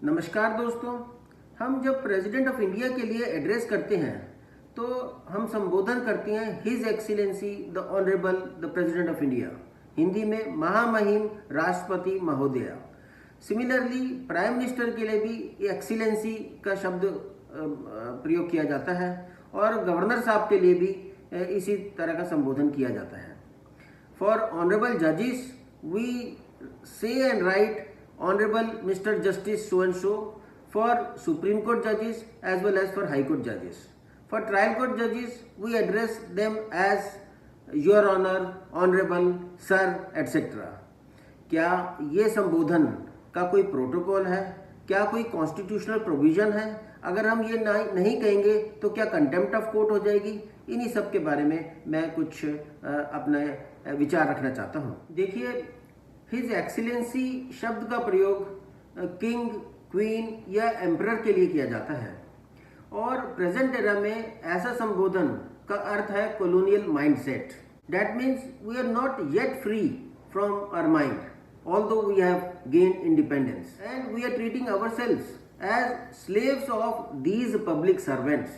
नमस्कार दोस्तों। हम जब प्रेसिडेंट ऑफ इंडिया के लिए एड्रेस करते हैं तो हम संबोधन करते हैं his excellency the honourable the president of India, Hindi में महामहिम राष्ट्रपति महोदया। सिमिलरली प्राइम मिनिस्टर के लिए भी एक्सीलेंसी का शब्द प्रयोग किया जाता है और गवर्नर साहब के लिए भी इसी तरह का संबोधन किया जाता है। फॉर ऑनरेबल जजेस वी से and right Honorable Mr. Justice so and so, for Supreme Court judges as well as for High Court judges. For trial court judges, we address them as Your Honor, Honorable, Sir, etc. क्या ये संबोधन का कोई protocol है? क्या कोई constitutional provision है? अगर हम ये नहीं कहेंगे तो क्या कंटेम्प्ट ऑफ कोर्ट हो जाएगी? इन्हीं सब के बारे में मैं कुछ अपने विचार रखना चाहता हूँ। देखिए, हिज एक्सीलेंसी शब्द का प्रयोग किंग, क्वीन या एम्परर के लिए किया जाता है और प्रेजेंट एरा में ऐसा संबोधन का अर्थ है colonial mindset. That means we are not yet free from our mind although we have gained independence and we are treating ourselves as slaves of these public servants.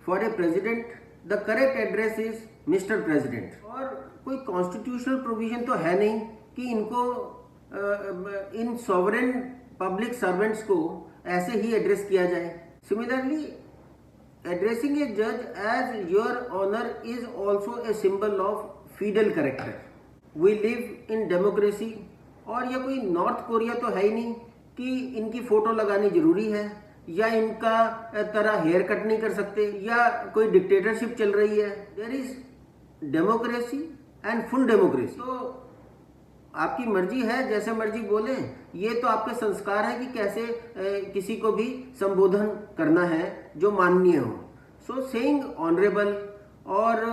For a president the correct address is Mister President. और कोई constitutional provision तो है नहीं कि इनको इन sovereign public servants को ऐसे ही address किया जाए। सिमिलरली एड्रेसिंग ए जज as your honour is also a symbol of feudal character. We live in democracy और ये कोई नॉर्थ कोरिया तो है ही नहीं कि इनकी फोटो लगानी जरूरी है या इनका तरह हेयर कट नहीं कर सकते या कोई डिक्टेटरशिप चल रही है। There is democracy and full democracy. तो आपकी मर्जी है, जैसे मर्जी बोलें, ये तो आपके संस्कार है कि कैसे किसी को भी संबोधन करना है जो माननीय हो। सो सेइंग ऑनरेबल और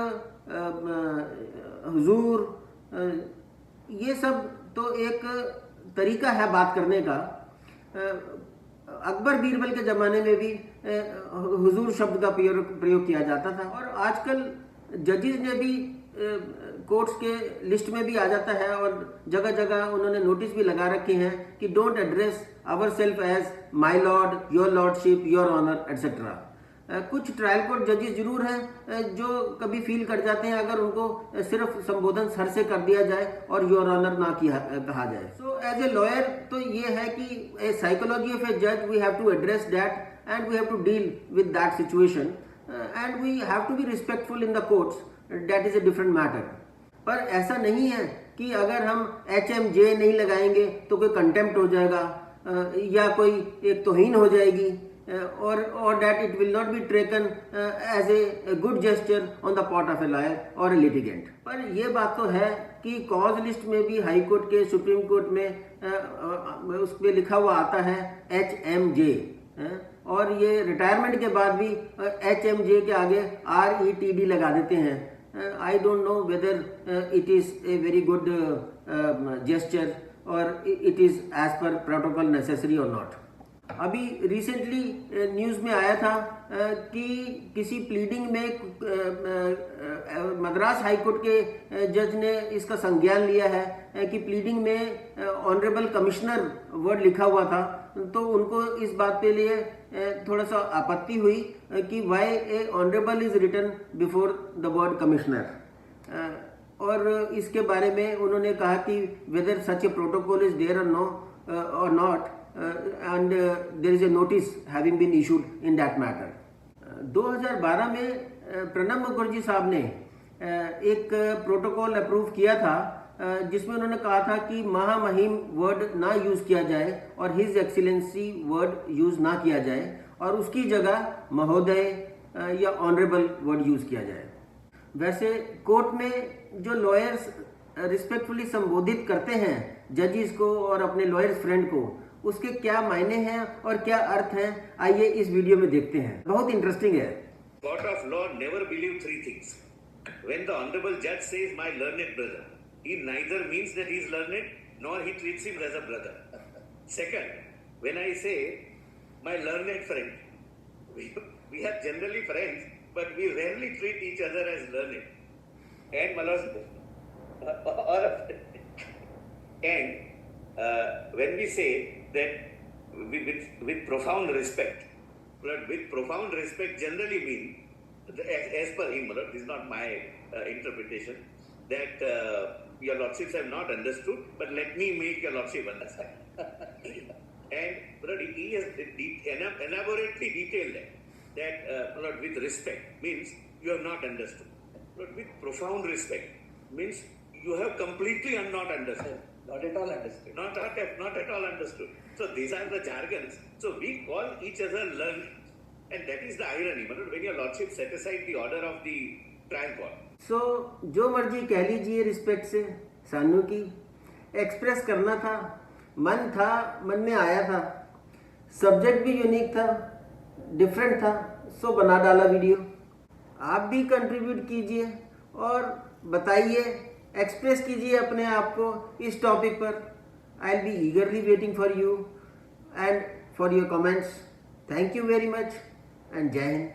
हुजूर, ये सब तो एक तरीका है बात करने का। अकबर बीरबल के ज़माने में भी हुजूर शब्द का प्रयोग किया जाता था और आजकल जजेस ने भी कोर्ट्स के लिस्ट में भी आ जाता है और जगह जगह उन्होंने नोटिस भी लगा रखे हैं कि don't address our self as my lord, your lordship, your honour etcetera. कुछ ट्रायल कोर्ट जजेस जरूर हैं जो कभी फील कर जाते हैं अगर उनको सिर्फ संबोधन सर से कर दिया जाए और योर ऑनर ना कहा जाए। सो एज ए लॉयर तो ये है कि ए साइकोलॉजी ऑफ ए जज we have to address that and we have to deal with that situation and we have to be respectful in the courts, that is a different matter. पर ऐसा नहीं है कि अगर हम HMJ नहीं लगाएंगे तो कोई कंटेम्प्ट हो जाएगा या कोई एक तौहीन हो जाएगी और that it will not be taken as a good gesture on the part of a lawyer और ए लिटिगेंट। पर यह बात तो है कि कॉज लिस्ट में भी हाई कोर्ट के, सुप्रीम कोर्ट में उस पर लिखा हुआ आता है HMJ और ये रिटायरमेंट के बाद भी HMJ के आगे RETD लगा देते हैं। I don't know whether it is a very good gesture or it is as per protocol necessary or not. अभी रिसेंटली न्यूज़ में आया था कि किसी प्लीडिंग में मद्रास हाई कोर्ट के जज ने इसका संज्ञान लिया है कि प्लीडिंग में ऑनरेबल कमिश्नर वर्ड लिखा हुआ था, तो उनको इस बात के लिए थोड़ा सा आपत्ति हुई कि why a honourable is written before the word commissioner. और इसके बारे में उन्होंने कहा कि whether such a protocol is there or not and there is a notice having been issued in that matter. 2012 में प्रणब मुखर्जी साहब ने एक प्रोटोकॉल अप्रूव किया था जिसमें उन्होंने कहा था कि महामहिम वर्ड ना यूज़ किया जाए और हिज एक्सीलेंसी वर्ड यूज़ ना किया जाए और उसकी जगह महोदय या ऑनरेबल वर्ड यूज़ किया जाए। वैसे कोर्ट में जो लॉयर्स रिस्पेक्टफुली संबोधित करते हैं जजेस को और अपने लॉयर्स फ्रेंड को, उसके क्या मायने हैं और क्या अर्थ हैं, आइए इस वीडियो में देखते हैं। बहुत इंटरेस्टिंग है। Court of law never believe three things. When the honorable judge says my learned brother, he neither means that he is learned nor he treats him as a brother. Second, when I say my learned friend, we are generally friends, but we rarely treat each other as learned. And when we say that with profound respect. But with profound respect generally mean, as per him, this is not my interpretation, that your lordships have not understood, but let me make your lordship understand. And he has elaborately detailed that with respect means you have not understood. But with profound respect means you have completely not understood. Not at all understood. Not at all understood. So these are the jargons. So we call each other learned. And that is the irony. When your lordship set aside the order of the trial court. सो जो मर्जी कह लीजिए respect से, सानू की express करना था, मन में आया था, सब्जेक्ट भी यूनिक था, डिफरेंट था, सो बना डाला वीडियो। आप भी कंट्रीब्यूट कीजिए और बताइए, एक्सप्रेस कीजिए अपने आप को इस टॉपिक पर। I will be ईगरली waiting for you and for your comments. Thank you very much and जय हिंद।